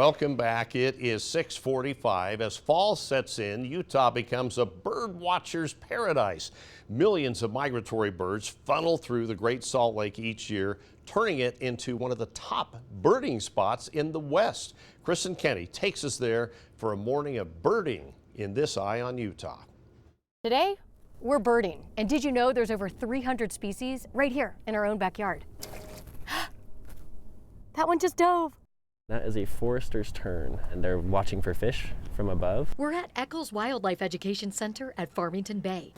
Welcome back. It is 6:45. As fall sets in, Utah becomes a bird watcher's paradise. Millions of migratory birds funnel through the Great Salt Lake each year, turning it into one of the top birding spots in the West. Kristen Kenny takes us there for a morning of birding in this Eye on Utah. Today, we're birding. And did you know there's over 300 species right here in our own backyard? That one just dove. That is a forester's tern, and they're watching for fish from above. We're at Eccles Wildlife Education Center at Farmington Bay.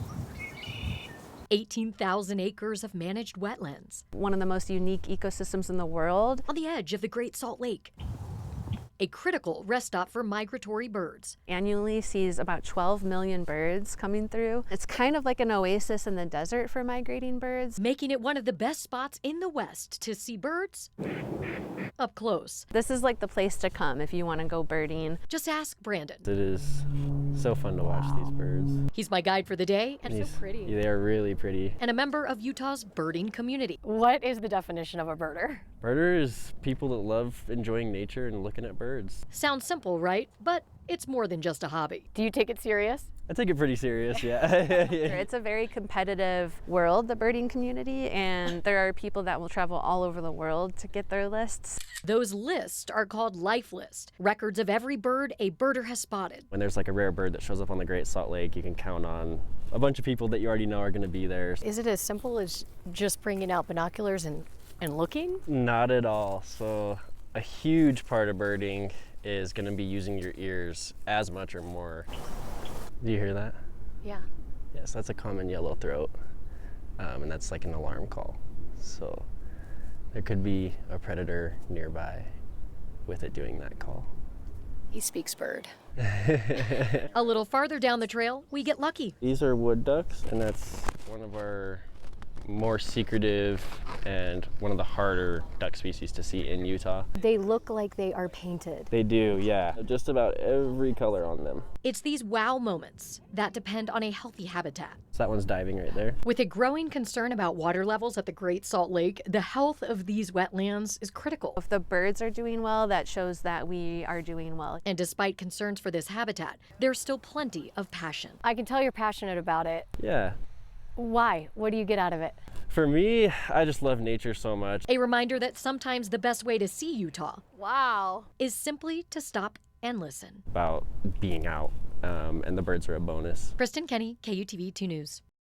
18,000 acres of managed wetlands. One of the most unique ecosystems in the world. On the edge of the Great Salt Lake. A critical rest stop for migratory birds. Annually sees about 12 million birds coming through. It's kind of like an oasis in the desert for migrating birds. Making it one of the best spots in the West to see birds up close. This is like the place to come if you want to go birding. Just ask Brandon. It is so fun to watch these birds. He's my guide for the day, and so pretty. They are really pretty. And a member of Utah's birding community. What is the definition of a birder? Birder is people that love enjoying nature and looking at birds. Sounds simple, right? But it's more than just a hobby. Do you take it serious? I take it pretty serious, yeah. It's a very competitive world, the birding community, and there are people that will travel all over the world to get their lists. Those lists are called life lists, records of every bird a birder has spotted. When there's like a rare bird that shows up on the Great Salt Lake, you can count on a bunch of people that you already know are going to be there. Is it as simple as just bringing out binoculars and looking? Not at all. So a huge part of birding is going to be using your ears as much or more. Do you hear that? Yeah. Yes, that's a common yellowthroat, and that's like an alarm call. So there could be a predator nearby with it doing that call. He speaks bird. A little farther down the trail, we get lucky. These are wood ducks, and that's one of our more secretive and one of the harder duck species to see in Utah. They look like they are painted. They do, yeah. Just about every color on them. It's these wow moments that depend on a healthy habitat. So that one's diving right there. With a growing concern about water levels at the Great Salt Lake, the health of these wetlands is critical. If the birds are doing well, that shows that we are doing well. And despite concerns for this habitat, there's still plenty of passion. I can tell you're passionate about it. Yeah. Why? What do you get out of it? For me, I just love nature so much. A reminder that sometimes the best way to see Utah, wow, is simply to stop and listen. About being out, and the birds are a bonus. Kristen Kenny, KUTV 2 News.